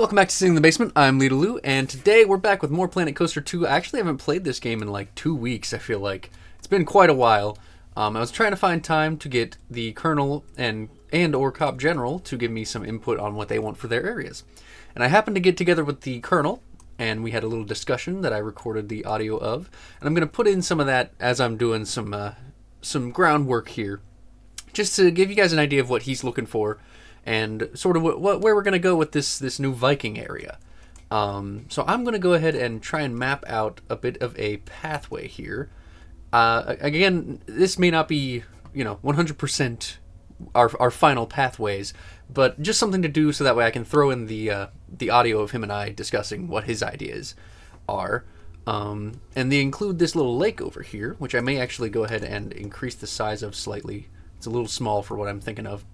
Welcome back to Sitting in the Basement. I'm Leedle-Lue, and today we're back with more Planet Coaster 2. I actually haven't played this game in like 2 weeks, I feel like. It's been quite a while. I was trying to find time to get the Colonel and or Cop General to give me some input on what they want for their areas. And I happened to get together with the Colonel, and we had a little discussion that I recorded the audio of. And I'm going to put in some of that as I'm doing some groundwork here, just to give you guys an idea of what he's looking for and sort of where we're going to go with this new Viking area. So I'm going to go ahead and try and map out a bit of a pathway here. Again, this may not be, 100% our final pathways, but just something to do so that way I can throw in the audio of him and I discussing what his ideas are. And they include this little lake over here, which I may actually go ahead and increase the size of slightly. It's a little small for what I'm thinking of.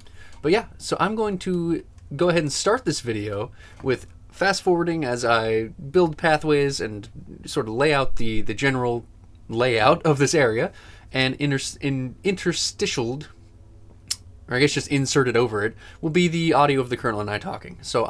But yeah, so I'm going to go ahead and start this video with fast forwarding as I build pathways and sort of lay out the general layout of this area, and interstitialed, or I guess just inserted over it, will be the audio of the Colonel and I talking. So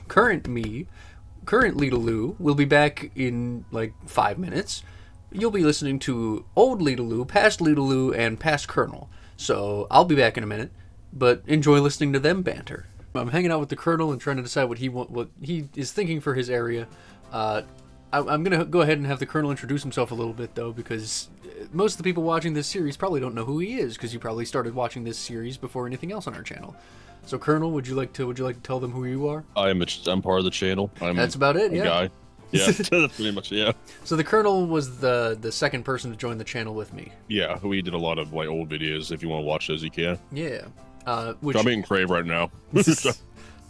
current Leedle-Lue, will be back in like 5 minutes. You'll be listening to old Leedle-Lue, past Leedle-Lue, and past Colonel. So I'll be back in a minute, but enjoy listening to them banter. I'm hanging out with the Colonel and trying to decide what he is thinking for his area. I'm going to go ahead and have the Colonel introduce himself a little bit, though, because most of the people watching this series probably don't know who he is, because you probably started watching this series before anything else on our channel. So, Colonel, would you like to tell them who you are? I'm part of the channel. That's about it. Yeah. Guy. Yeah, that's pretty much it, yeah. So the Colonel was the second person to join the channel with me. Yeah, we did a lot of like old videos. If you want to watch those, you can. Yeah. I'm eating Crave right now.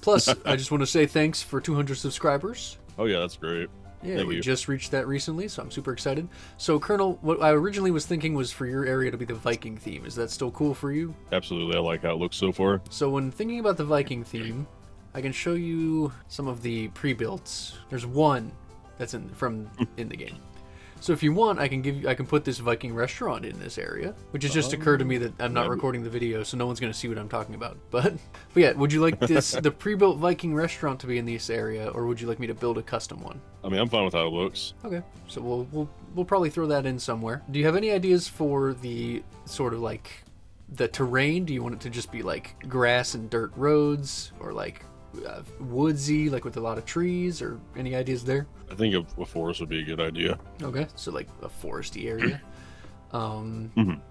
Plus, I just want to say thanks for 200 subscribers. Oh yeah, that's great. Yeah, we just reached that recently, so I'm super excited. So, Colonel, what I originally was thinking was for your area to be the Viking theme. Is that still cool for you? Absolutely, I like how it looks so far. So when thinking about the Viking theme, I can show you some of the pre-builts. There's one that's in the game. So if you want, I can put this Viking restaurant in this area, which has just occurred to me that I'm not recording the video, so no one's going to see what I'm talking about. But yeah, would you like the pre-built Viking restaurant to be in this area, or would you like me to build a custom one? I mean, I'm fine with how it looks. Okay, so we'll probably throw that in somewhere. Do you have any ideas for the sort of like the terrain? Do you want it to just be like grass and dirt roads, or like woodsy, like with a lot of trees, or any ideas there? I think a forest would be a good idea. Okay, so like a foresty area. Are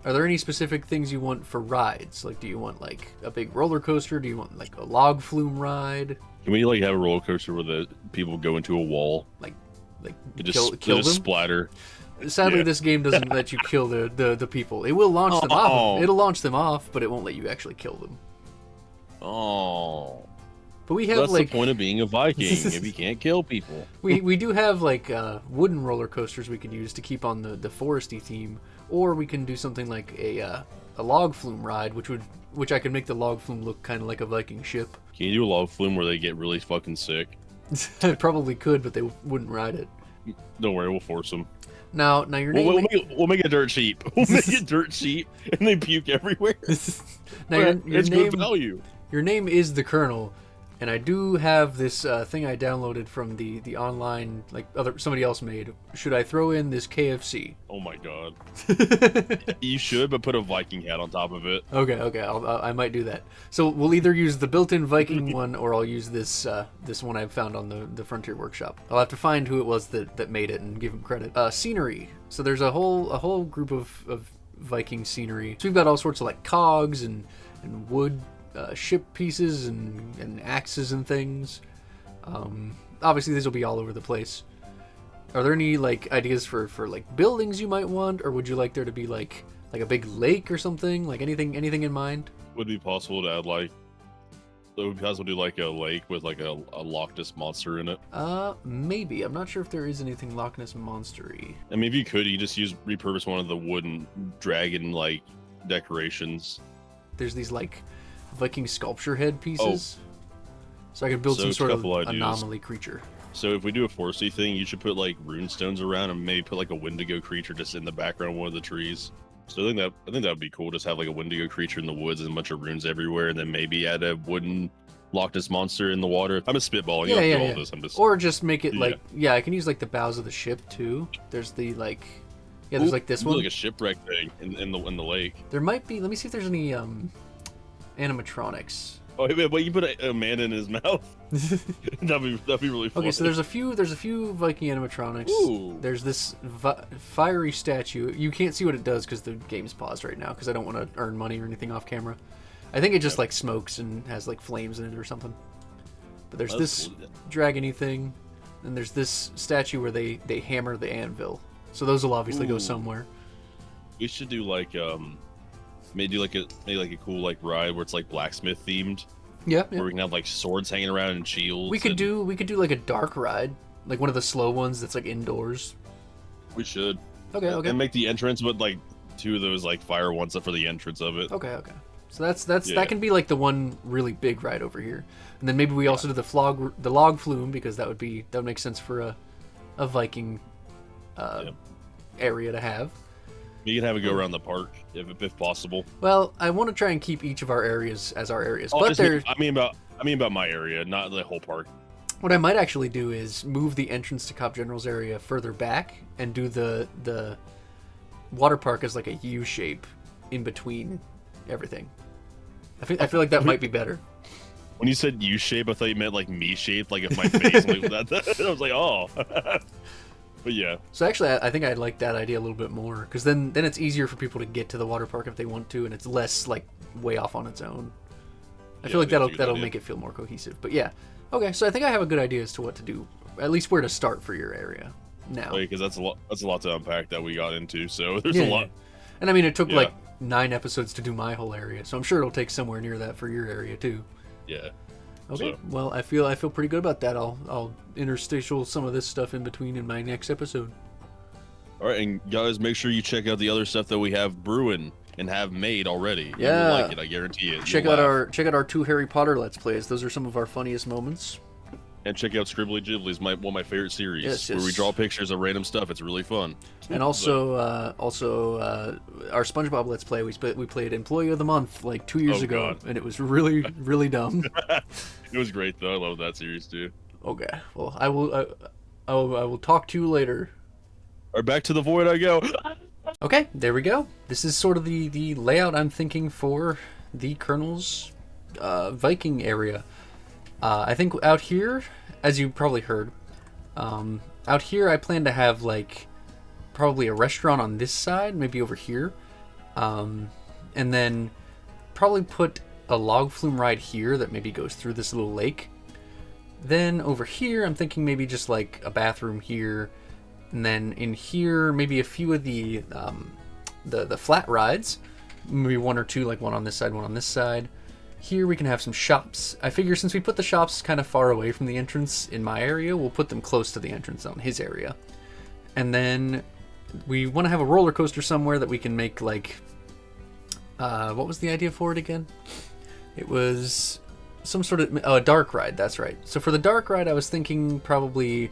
there any specific things you want for rides? Like, do you want like a big roller coaster? Do you want like a log flume ride? Can we like have a roller coaster where the people go into a wall? Like kill them? Splatter. Sadly, this game doesn't let you kill the people. It will launch them off. It'll launch them off, but it won't let you actually kill them. Oh. But we have that's like the point of being a Viking. If you can't kill people, we do have like wooden roller coasters we could use to keep on the foresty theme, or we can do something like a log flume ride, which I can make the log flume look kind of like a Viking ship. Can you do a log flume where they get really fucking sick? I probably could, but they wouldn't ride it. Don't worry, we'll force them. Now your name. We'll make it dirt cheap. We'll make it dirt cheap, and they puke everywhere. Now your it's name, good value. Your name is the Colonel. And I do have this thing I downloaded from the online, like somebody else made. Should I throw in this KFC? Oh my god. You should, but put a Viking hat on top of it. Okay, I might do that. So we'll either use the built-in Viking one, or I'll use this one I found on the Frontier Workshop. I'll have to find who it was that made it and give him credit. Scenery. So there's a whole group of Viking scenery. So we've got all sorts of like cogs and wood. Ship pieces and axes and things. Obviously these will be all over the place. Are there any like ideas for like buildings you might want, or would you like there to be like a big lake or something? Like anything in mind? Would it be possible to add like, so would it be possible to do like a lake with like a Loch Ness monster in it? Maybe. I'm not sure if there is anything Loch Ness monster-y. I mean, if you could, you just repurpose one of the wooden dragon like decorations. There's these like Viking sculpture head pieces. So I could build some sort of anomaly creature. So if we do a foresty thing, you should put like rune stones around and maybe put like a Wendigo creature just in the background of one of the trees. So I think that would be cool. Just have like a Wendigo creature in the woods and a bunch of runes everywhere, and then maybe add a wooden Loch Ness monster in the water. I'm a spitball. Yeah, You yeah, don't do yeah. all this. I'm just. Or just make it Yeah. like, yeah, I can use like the bows of the ship too. There's the like, yeah, there's like this do one. like a shipwreck thing in the lake. There might be. Let me see if there's any animatronics. Oh, wait, you put a man in his mouth? that'd be really funny. Okay, so there's a few Viking animatronics. Ooh. There's this fiery statue. You can't see what it does because the game's paused right now because I don't want to earn money or anything off camera. I think it just like smokes and has like flames in it or something. But there's this cool. dragony thing, and there's this statue where they hammer the anvil. So those will obviously go somewhere. We should do like maybe like a cool like ride where it's like blacksmith themed. Yeah. Where we can have like swords hanging around and shields. We could do like a dark ride, like one of the slow ones that's like indoors. We should. Okay. And make the entrance with like 2 of those like fire ones for the entrance of it. Okay. So that can be like the one really big ride over here, and then maybe we also do the log flume because that would make sense for a Viking area to have. You can have it go around the park if possible. Well, I want to try and keep each of our areas as our areas, but I mean about my area, not the whole park. What I might actually do is move the entrance to Cop General's area further back and do the water park as like a U shape in between everything. I feel like that might be better. When you said U shape, I thought you meant like me shape, like if my face like that. I was like, oh. But yeah. So actually, I think I'd like that idea a little bit more because then it's easier for people to get to the water park if they want to, and it's less like way off on its own. I feel like that'll make it feel more cohesive. But yeah, okay. So I think I have a good idea as to what to do, at least where to start for your area now. Because that's a lot to unpack that we got into. So there's a lot. And I mean, it took like 9 episodes to do my whole area, so I'm sure it'll take somewhere near that for your area too. Yeah. Okay. So. Well, I feel pretty good about that. I'll interstitial some of this stuff in between in my next episode. All right, and guys, make sure you check out the other stuff that we have brewing and have made already. Yeah. You'll like it, I guarantee it. Check out our 2 Harry Potter Let's Plays. Those are some of our funniest moments. And check out Scribbly Gibblies, one of my favorite series, yes. where we draw pictures of random stuff. It's really fun. And also, our SpongeBob Let's Play. We played Employee of the Month like 2 years ago, and it was really, really dumb. It was great though. I love that series too. Okay, well, I will talk to you later. All right, back to the void I go. Okay, there we go. This is sort of the layout I'm thinking for the Colonel's Viking area. I think out here, as you probably heard, out here I plan to have like probably a restaurant on this side, maybe over here, and then probably put a log flume ride here that maybe goes through this little lake. Then over here, I'm thinking maybe just like a bathroom here, and then in here maybe a few of the flat rides, maybe 1 or 2, like one on this side, one on this side. Here we can have some shops. I figure since we put the shops kind of far away from the entrance in my area, we'll put them close to the entrance on his area. And then we want to have a roller coaster somewhere that we can make like, what was the idea for it again? It was some sort of a dark ride. That's right. So for the dark ride, I was thinking probably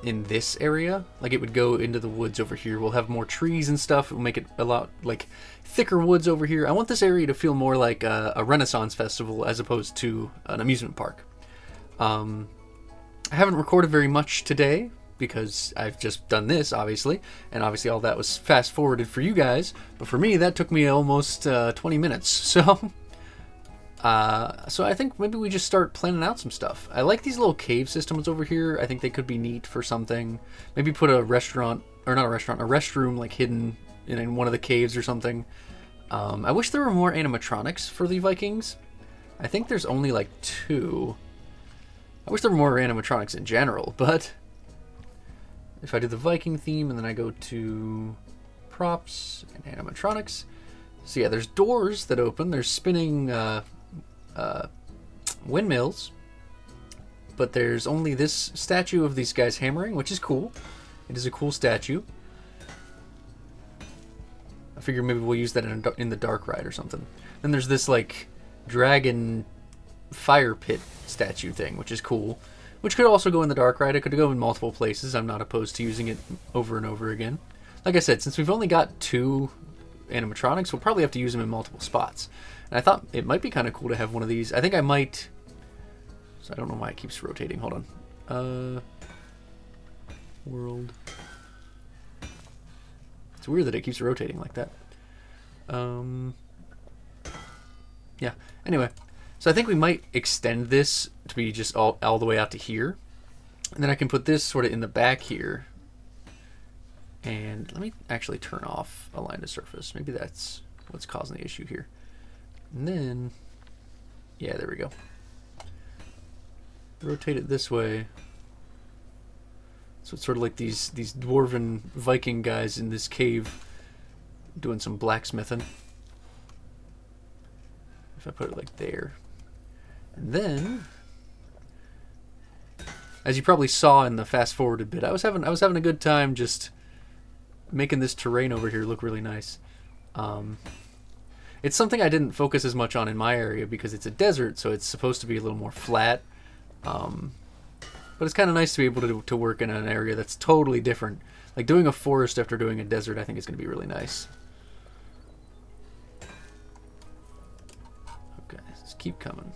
in this area, like it would go into the woods over here. We'll have more trees and stuff. We'll make it a lot like thicker woods over here. I want this area to feel more like a Renaissance festival as opposed to an amusement park. I haven't recorded very much today because I've just done this, obviously, and obviously all that was fast forwarded for you guys, but for me that took me almost 20 minutes. So I think maybe we just start planning out some stuff. I like these little cave systems over here. I think they could be neat for something. Maybe put a restroom like hidden in one of the caves or something. I wish there were more animatronics for the Vikings. I think there's only like 2. I wish there were more animatronics in general, but if I do the Viking theme and then I go to props and animatronics, so yeah, there's doors that open. There's spinning windmills, but there's only this statue of these guys hammering, which is cool. It is a cool statue. I figure maybe we'll use that in the dark ride or something. Then there's this like dragon fire pit statue thing, which is cool, which could also go in the dark ride. It could go in multiple places. I'm not opposed to using it over and over again. Like I said, since we've only got 2 animatronics, we'll probably have to use them in multiple spots. And I thought it might be kind of cool to have one of these. I think I might So I don't know why it keeps rotating. Hold on. World. It's weird that it keeps rotating like that. Yeah. Anyway, so I think we might extend this to be just all the way out to here. And then I can put this sort of in the back here. And let me actually turn off align to surface. Maybe that's what's causing the issue here. And then, yeah, there we go. Rotate it this way. So it's sort of like these dwarven Viking guys in this cave doing some blacksmithing. If I put it like there. And then, as you probably saw in the fast forwarded bit, I was having a good time just making this terrain over here look really nice. It's something I didn't focus as much on in my area because it's a desert, so it's supposed to be a little more flat. But it's kind of nice to be able to work in an area that's totally different. Like doing a forest after doing a desert, I think is going to be really nice. Okay, let's keep coming.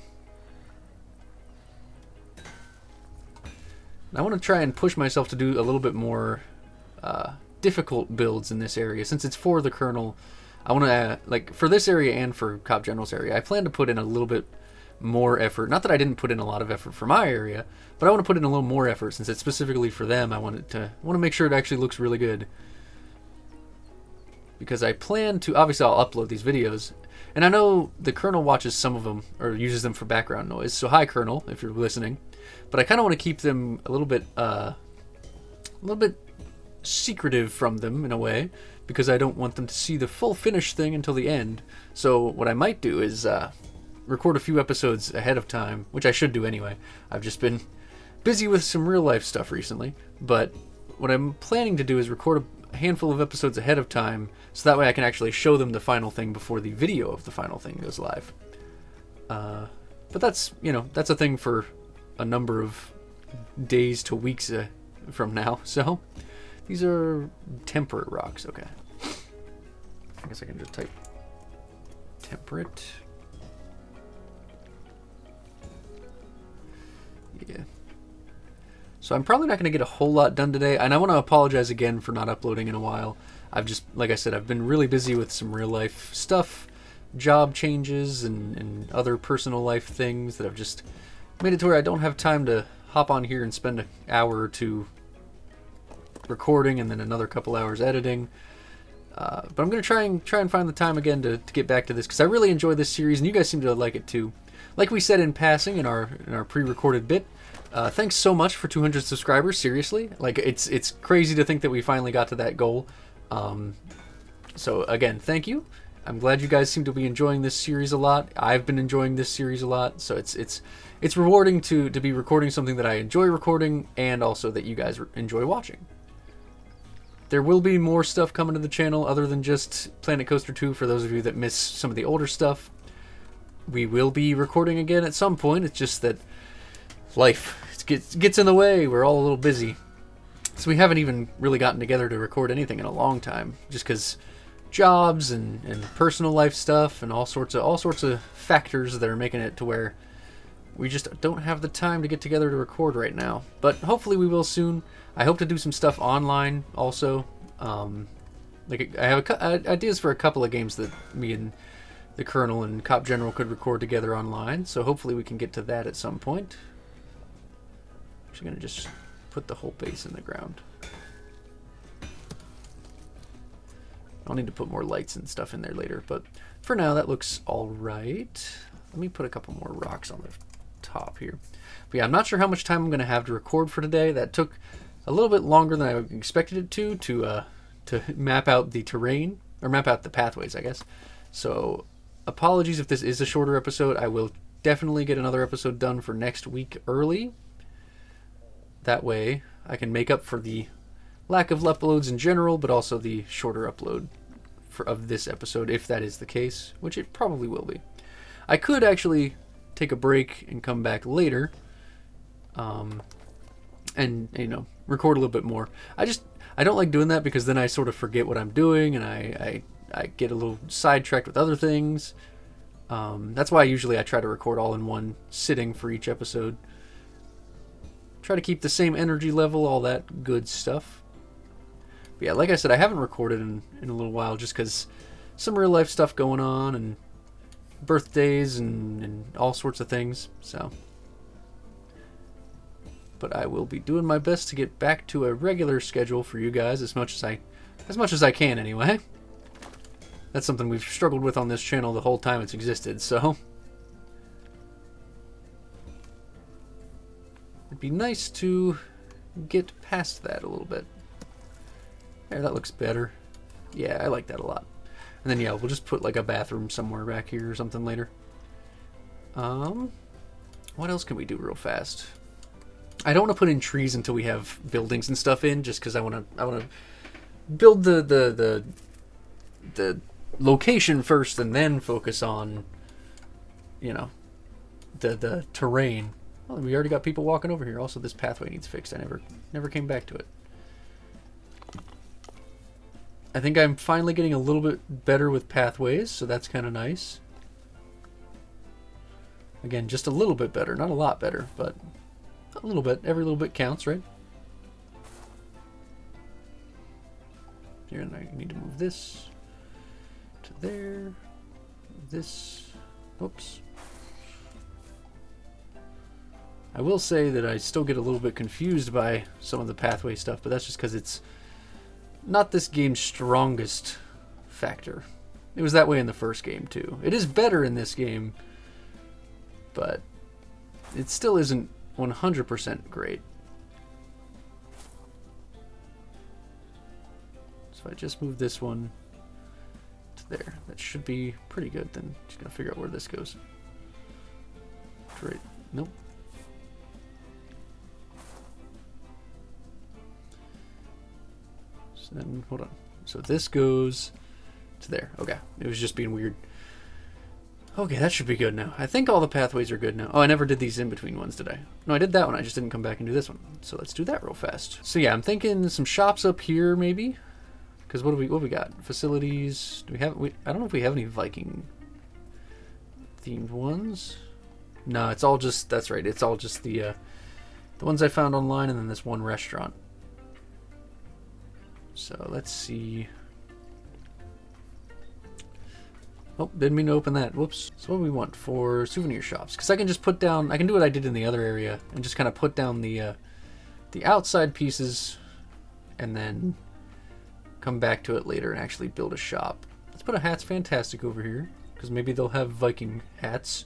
I want to try and push myself to do a little bit more difficult builds in this area. Since it's for the Colonel, I want to, like, for this area and for Cop General's area, I plan to put in a little bit more effort. Not that I didn't put in a lot of effort for my area, but I want to put in a little more effort since it's specifically for them. I want to make sure it actually looks really good. Because I plan to, obviously I'll upload these videos, and I know the Colonel watches some of them, or uses them for background noise, so hi Colonel, if you're listening. But I kind of want to keep them a little bit secretive from them in a way, because I don't want them to see the full finished thing until the end. So what I might do is record a few episodes ahead of time, which I should do anyway. I've just been busy with some real life stuff recently, but what I'm planning to do is record a handful of episodes ahead of time, so that way I can actually show them the final thing before the video of the final thing goes live. But that's, you know, that's a thing for a number of days to weeks from now. So these are temperate rocks. Okay, I guess I can just type temperate. Yeah. So I'm probably not going to get a whole lot done today, and I want to apologize again for not uploading in a while. I've just, like I said, I've been really busy with some real life stuff, job changes, and other personal life things that have just made it to where I don't have time to hop on here and spend an hour or two recording and then another couple hours editing. But I'm going to try and find the time again to get back to this, because I really enjoy this series, and you guys seem to like it too. Like we said in passing in our pre-recorded bit, thanks so much for 200 subscribers. Seriously, like it's crazy to think that we finally got to that goal. So again, thank you. I'm glad you guys seem to be enjoying this series a lot. I've been enjoying this series a lot, so it's rewarding to be recording something that I enjoy recording, and also that you guys enjoy watching. There will be more stuff coming to the channel other than just Planet Coaster 2 for those of you that miss some of the older stuff. We will be recording again at some point. It's just that life gets in the way. We're all a little busy. So we haven't even really gotten together to record anything in a long time, just because jobs and personal life stuff and all sorts of factors that are making it to where we just don't have the time to get together to record right now. But hopefully we will soon. I hope to do some stuff online also. Like I have ideas for a couple of games that me and the Colonel and Cop General could record together online, so hopefully we can get to that at some point. I'm just going to just put the whole base in the ground. I'll need to put more lights and stuff in there later, but for now that looks alright. Let me put a couple more rocks on the top here. But yeah, I'm not sure how much time I'm going to have to record for today. That took a little bit longer than I expected it to map out the terrain, or map out the pathways, I guess. So apologies if this is a shorter episode. I will definitely get another episode done for next week early. That way I can make up for the lack of uploads in general, but also the shorter upload of this episode, if that is the case, which it probably will be. I could actually take a break and come back later, and, you know, record a little bit more. I don't like doing that, because then I sort of forget what I'm doing, and I get a little sidetracked with other things. That's why usually I try to record all in one sitting for each episode. Try to keep the same energy level, all that good stuff. But yeah, like I said, I haven't recorded in a little while just because some real life stuff going on and birthdays and all sorts of things. So, but I will be doing my best to get back to a regular schedule for you guys as much as I can anyway. That's something we've struggled with on this channel the whole time it's existed, so it'd be nice to get past that a little bit. There, that looks better. Yeah, I like that a lot. And then yeah, we'll just put like a bathroom somewhere back here or something later. What else can we do real fast? I don't want to put in trees until we have buildings and stuff in, just because I want to build the location first and then focus on, you know, the terrain. Well, we already got people walking over here. Also, this pathway needs fixed. I never came back to it. I think I'm finally getting a little bit better with pathways, so that's kind of nice. Again, just a little bit better. Not a lot better, but a little bit. Every little bit counts, right? Here, and I need to move this to there. This. Whoops. I will say that I still get a little bit confused by some of the pathway stuff, but that's just because it's not this game's strongest factor. It was that way in the first game, too. It is better in this game, but it still isn't 100% great. So if I just move this one to there, that should be pretty good. Then just gotta figure out where this goes. Great. Nope. So then, hold on. So this goes to there. Okay. It was just being weird. Okay, that should be good now. I think all the pathways are good now. Oh, I never did these in-between ones, did I? No, I did that one. I just didn't come back and do this one. So let's do that real fast. So yeah, I'm thinking some shops up here, maybe. Because what we got? Facilities. Do we have? I don't know if we have any Viking themed ones. No, it's all just. That's right. It's all just the ones I found online, and then this one restaurant. So let's see. Oh, didn't mean to open that. Whoops. So what do we want for souvenir shops? Because I can just put down. I can do what I did in the other area and just kind of put down the outside pieces, and then come back to it later and actually build a shop. Let's put a Hats Fantastic over here, because maybe they'll have Viking hats.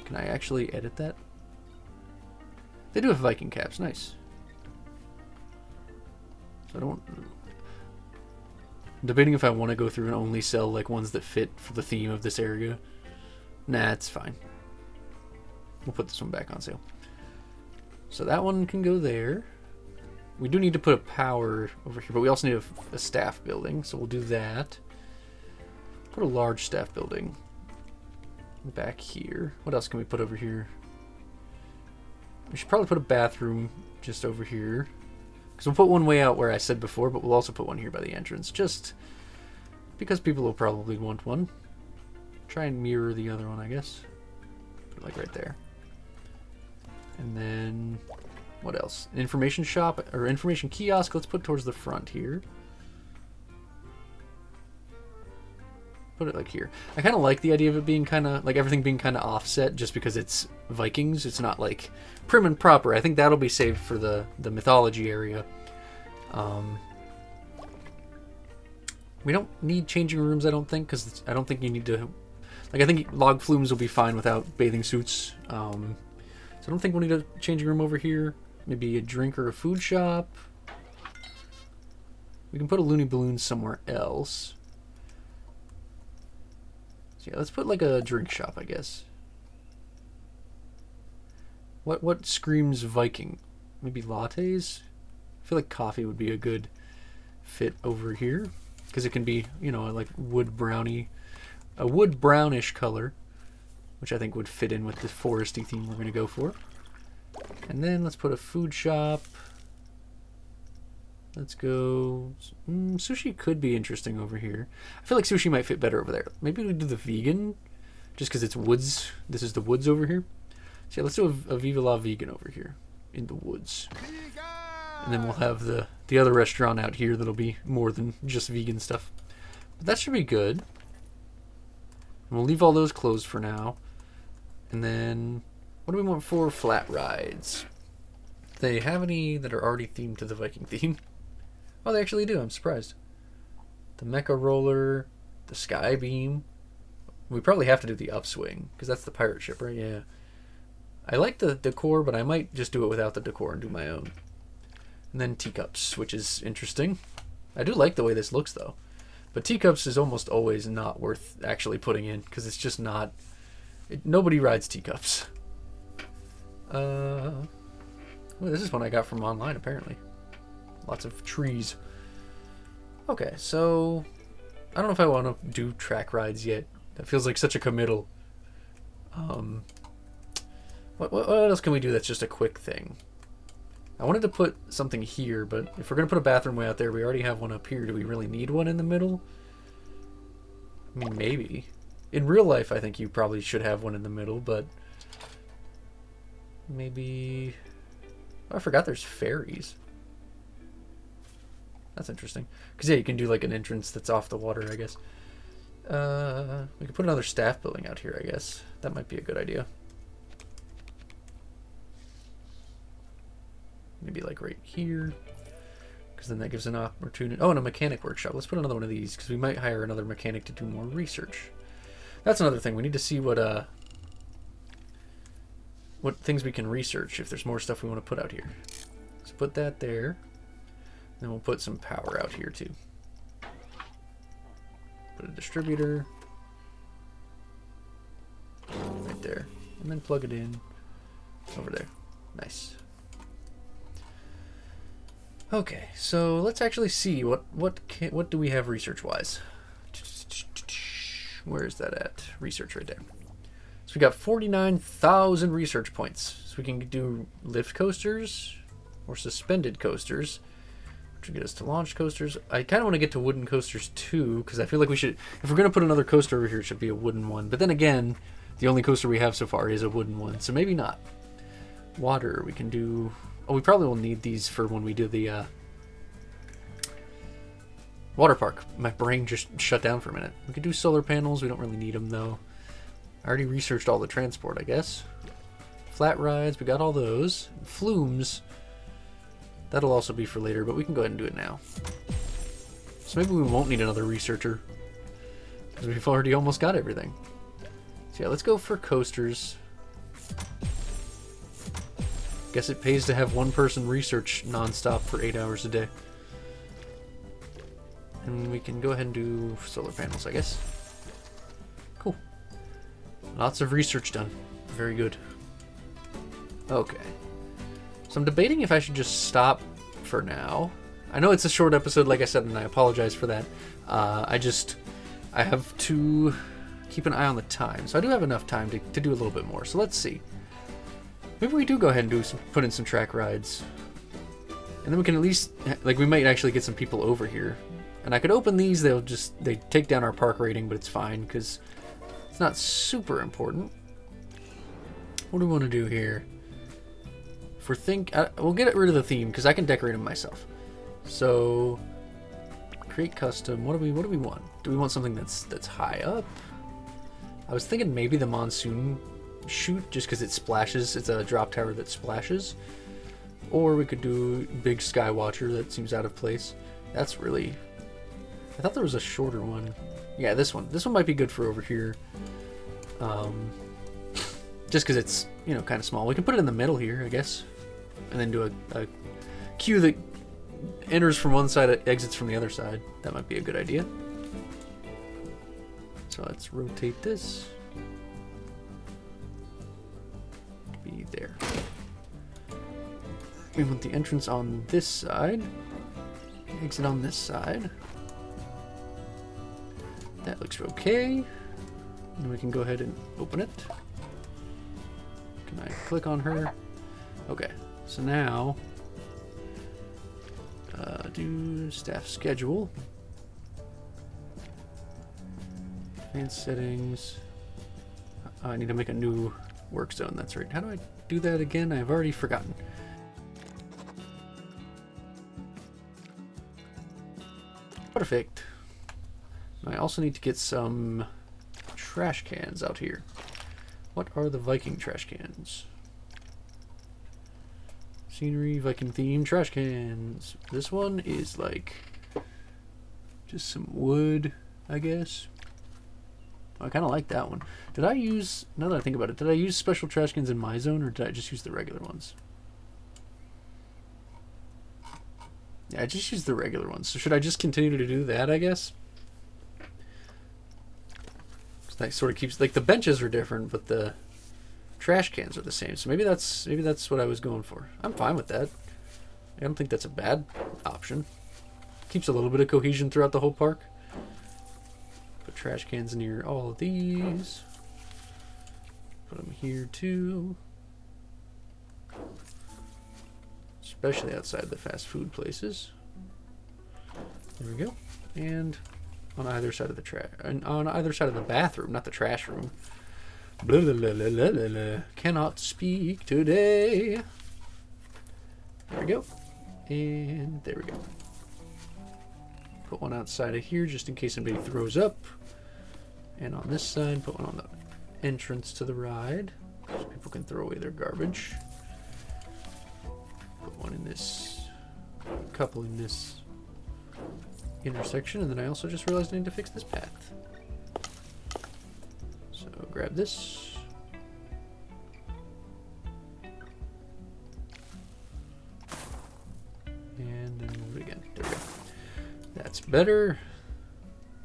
Can I actually edit that? They do have Viking caps. Nice. So I don't. I'm debating if I want to go through and only sell like ones that fit for the theme of this area. Nah, it's fine. We'll put this one back on sale. So that one can go there. We do need to put a power over here, but we also need a staff building, so we'll do that. Put a large staff building back here. What else can we put over here? We should probably put a bathroom just over here. Because we'll put one way out where I said before, but we'll also put one here by the entrance, just because people will probably want one. Try and mirror the other one, I guess. Put it like right there. And then, what else? An information shop, or information kiosk, let's put towards the front here. Put it like here. I kind of like the idea of it being kind of, like everything being kind of offset just because it's Vikings. It's not like prim and proper. I think that'll be saved for the mythology area. We don't need changing rooms, I don't think, because I don't think you need to, like I think log flumes will be fine without bathing suits. So I don't think we'll need a changing room over here. Maybe a drink or a food shop. We can put a Looney Balloon somewhere else. Yeah, let's put like a drink shop, I guess. What screams Viking? Maybe lattes? I feel like coffee would be a good fit over here because it can be, you know, like wood brownish color, which I think would fit in with the foresty theme we're going to go for. And then let's put a food shop. Let's go. Sushi could be interesting over here. I feel like sushi might fit better over there. Maybe we do the vegan, just because it's woods. This is the woods over here. So yeah, let's do a Viva La Vegan over here in the woods. And then we'll have the other restaurant out here that'll be more than just vegan stuff. But that should be good. And we'll leave all those closed for now. And then, what do we want for flat rides? Do they have any that are already themed to the Viking theme? Oh, they actually do. I'm surprised. The Mecha Roller, the Sky Beam. We probably have to do the Upswing, because that's the pirate ship, right? Yeah. I like the decor, but I might just do it without the decor and do my own. And then teacups, which is interesting. I do like the way this looks, though. But teacups is almost always not worth actually putting in, because it's just not... nobody rides teacups. Well, this is one I got from online, apparently. Lots of trees. Okay, so... I don't know if I want to do track rides yet. That feels like such a committal. What else can we do that's just a quick thing? I wanted to put something here, but if we're going to put a bathroom way out there, we already have one up here. Do we really need one in the middle? I mean, maybe. In real life, I think you probably should have one in the middle, but... maybe... oh, I forgot there's ferries. That's interesting. Because, yeah, you can do, like, an entrance that's off the water, I guess. We could put another staff building out here, I guess. That might be a good idea. Maybe like right here, because then that gives an opportunity. Oh, and a mechanic workshop. Let's put another one of these, because we might hire another mechanic to do more research. That's another thing. We need to see what things we can research if there's more stuff we want to put out here. Let's put that there. Then we'll put some power out here too. Put a distributor right there, and then plug it in over there. Nice. Okay, so let's actually see what do we have research-wise. Where is that at? Research right there. So we got 49,000 research points. So we can do lift coasters or suspended coasters, which will get us to launch coasters. I kind of want to get to wooden coasters too, because I feel like we should, if we're going to put another coaster over here, it should be a wooden one. But then again, the only coaster we have so far is a wooden one, so maybe not. Water, we can do... oh, we probably will need these for when we do the water park. My brain just shut down for a minute. We could do solar panels. We don't really need them, though. I already researched all the transport, I guess. Flat rides, we got all those. Flumes, that'll also be for later, but we can go ahead and do it now. So maybe we won't need another researcher, because we've already almost got everything. So yeah, let's go for coasters. Guess it pays to have one person research nonstop for 8 hours a day. And we can go ahead and do solar panels, I guess. Cool. Lots of research done. Very good. Okay. So I'm debating if I should just stop for now. I know it's a short episode, like I said, and I apologize for that. I have to keep an eye on the time. So I do have enough time to do a little bit more. So let's see. Maybe we do go ahead and put in some track rides. And then we can at least, like, we might actually get some people over here. And I could open these, they take down our park rating, but it's fine, because it's not super important. What do we want to do here? If we'll get rid of the theme, because I can decorate them myself. So, create custom, what do we want? Do we want something that's high up? I was thinking maybe the monsoon chute, just because it splashes. It's a drop tower that splashes. Or we could do big sky watcher. That seems out of place. That's really... I thought there was a shorter one. Yeah, this one. This one might be good for over here. Just because it's, you know, kind of small. We can put it in the middle here, I guess. And then do a queue that enters from one side, exits from the other side. That might be a good idea. So let's rotate this. Be there. We want the entrance on this side. Exit on this side. That looks okay. And we can go ahead and open it. Can I click on her? Okay, so now do staff schedule. Advanced settings. I need to make a new work zone. That's right. How do I do that again? I've already forgotten. Perfect. I also need to get some trash cans out here. What are the Viking trash cans? Scenery, Viking themed trash cans. This one is like just some wood, I guess. I kind of like that one. Did I use, now that I think about it, did I use special trash cans in my zone, or did I just use the regular ones? Yeah, I just used the regular ones. So should I just continue to do that, I guess? So that sort of keeps, like, the benches are different, but the trash cans are the same. So maybe that's what I was going for. I'm fine with that. I don't think that's a bad option. Keeps a little bit of cohesion throughout the whole park. Put trash cans near all of these. Put them here too. Especially outside the fast food places. There we go. And on either side of the on either side of the bathroom, not the trash room. Blah, blah, blah, blah, blah, blah, blah. Cannot speak today. There we go. And there we go. Put one outside of here just in case anybody throws up. And on this side, put one on the entrance to the ride so people can throw away their garbage. Put one in this, a couple in this intersection, and then I also just realized I need to fix this path. So grab this. And then move it again. There we go. That's better.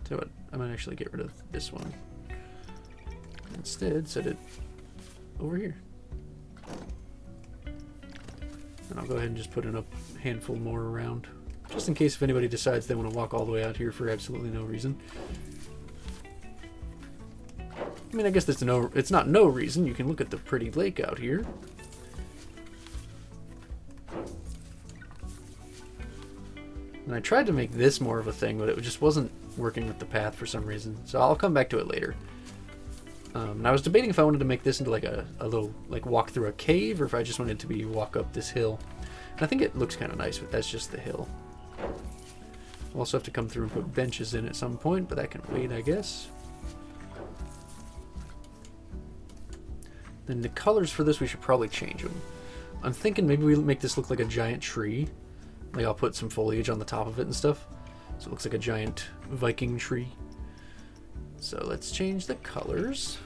So what? I might actually get rid of this one. Instead, set it over here. And I'll go ahead and just put in a handful more around. Just in case if anybody decides they want to walk all the way out here for absolutely no reason. I mean, I guess it's not no reason. You can look at the pretty lake out here. And I tried to make this more of a thing, but it just wasn't working with the path for some reason. So I'll come back to it later. And I was debating if I wanted to make this into like a little like walk through a cave, or if I just wanted to be walk up this hill. And I think it looks kind of nice, but that's just the hill. We'll also have to come through and put benches in at some point, but that can wait, I guess. Then the colors for this, we should probably change them. I'm thinking maybe we make this look like a giant tree. Like I'll put some foliage on the top of it and stuff. So it looks like a giant Viking tree. So let's change the colors.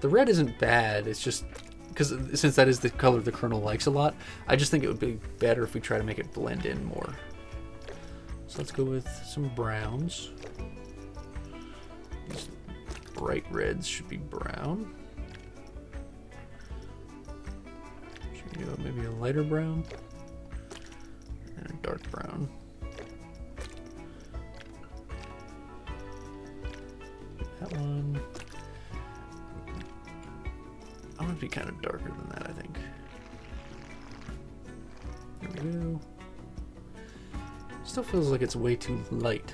The red isn't bad, it's just, because since that is the color the Colonel likes a lot, I just think it would be better if we try to make it blend in more. So let's go with some browns. These bright reds should be brown. Should we go maybe a lighter brown? And a dark brown. That one. I want it to be kind of darker than that, I think. There we go. Still feels like it's way too light.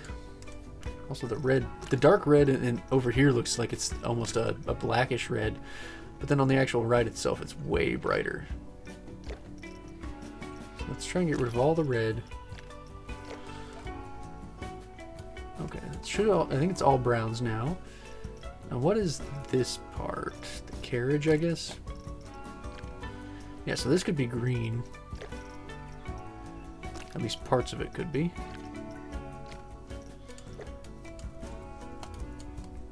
Also the dark red in over here looks like it's almost a blackish red, but then on the actual ride itself it's way brighter. So let's try and get rid of all the red. Okay, I think it's all browns now. Now what is this part? The carriage, I guess? Yeah, so this could be green. At least parts of it could be.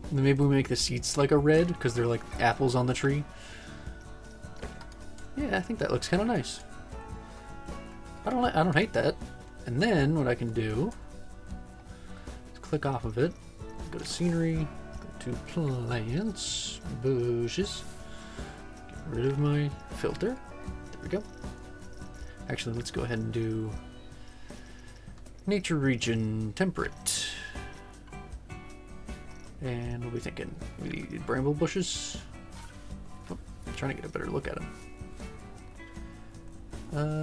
And then maybe we make the seats like a red, because they're like apples on the tree. Yeah, I think that looks kind of nice. I don't hate that. And then what I can do is click off of it, go to scenery, go to plants, bushes, get rid of my filter. There we go. Actually, let's go ahead and do nature region temperate. And what are we thinking? We need bramble bushes. Oh, I'm trying to get a better look at them.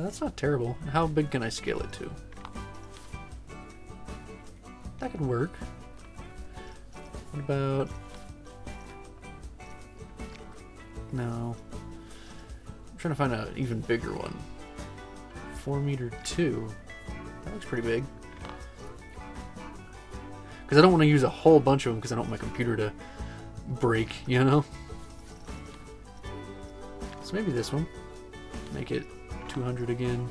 That's not terrible. How big can I scale it to? That could work. What about No. I'm trying to find an even bigger one. 4 m 2. That looks pretty big. Because I don't want to use a whole bunch of them because I don't want my computer to break, you know? So maybe this one. Make it 200 again.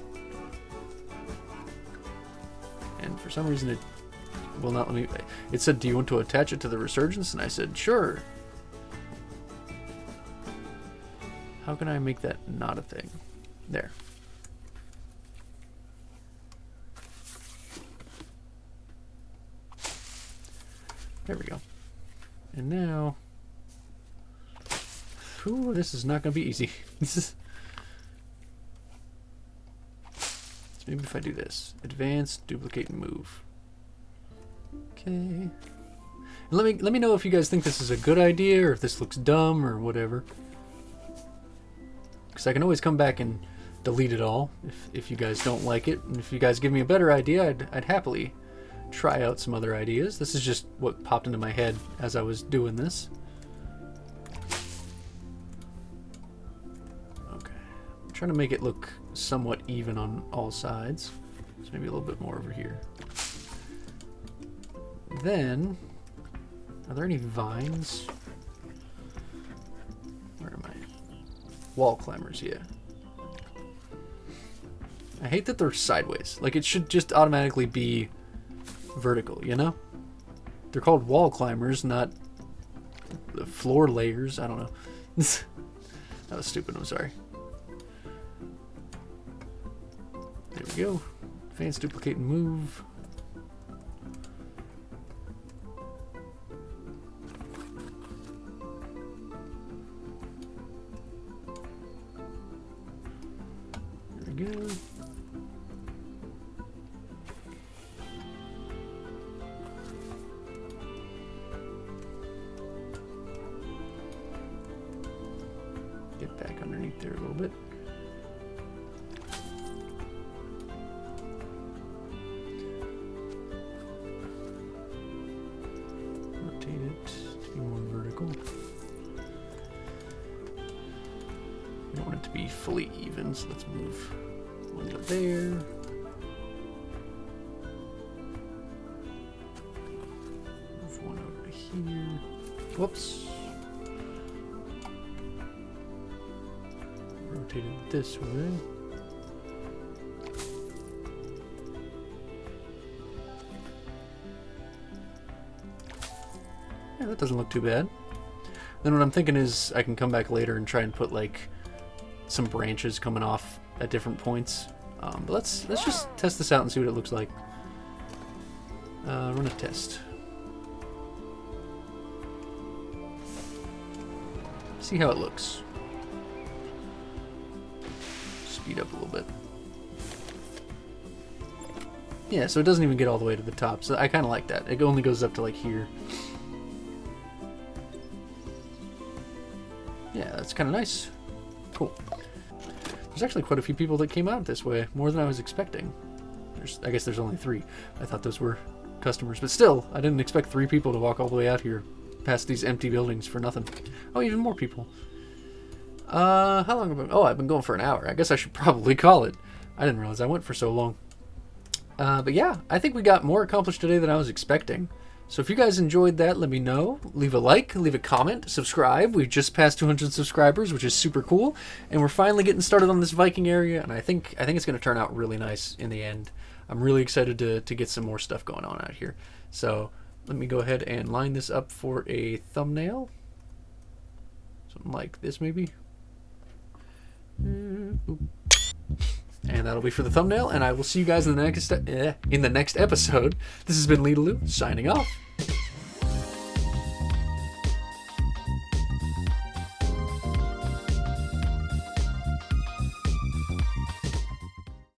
And for some reason it will not let me... It said, do you want to attach it to the Resurgence? And I said, sure. How can I make that not a thing? There. There we go. And now... Ooh, this is not going to be easy. This is... So maybe if I do this. Advance, duplicate, and move. Okay. And let me know if you guys think this is a good idea or if this looks dumb or whatever. Because I can always come back and delete it all if you guys don't like it. And if you guys give me a better idea, I'd happily try out some other ideas. This is just what popped into my head as I was doing this. Okay. I'm trying to make it look somewhat even on all sides. So maybe a little bit more over here. Then, are there any vines? Where am I? Wall climbers, yeah. I hate that they're sideways. Like, it should just automatically be vertical, you know? They're called wall climbers, not floor layers. I don't know. That was stupid, I'm sorry. There we go. Advance, duplicate, and move. There we go. Get back underneath there a little bit. Rotate it to be more vertical. We don't want it to be fully even, so let's move one to there. Move one over to here. Whoops. Rotate it this way. Yeah, that doesn't look too bad. Then what I'm thinking is I can come back later and try and put like some branches coming off at different points. But let's just test this out and see what it looks like. Run a test. See how it looks. Speed up a little bit. Yeah, so it doesn't even get all the way to the top. So I kind of like that. It only goes up to like here. Yeah, that's kind of nice. Cool. There's actually quite a few people that came out this way, more than I was expecting. I guess there's only 3. I thought those were customers, but still, I didn't expect 3 people to walk all the way out here past these empty buildings for nothing. Oh, even more people. How long have I been? Oh, I've been going for an hour. I guess I should probably call it. I didn't realize I went for so long. But yeah, I think we got more accomplished today than I was expecting. So if you guys enjoyed that, let me know. Leave a like, leave a comment, subscribe. We've just passed 200 subscribers, which is super cool. And we're finally getting started on this Viking area, and I think it's going to turn out really nice in the end. I'm really excited to get some more stuff going on out here. So let me go ahead and line this up for a thumbnail. Something like this, maybe. And that'll be for the thumbnail, and I will see you guys in the next episode. This has been Leedle-Lue, signing off.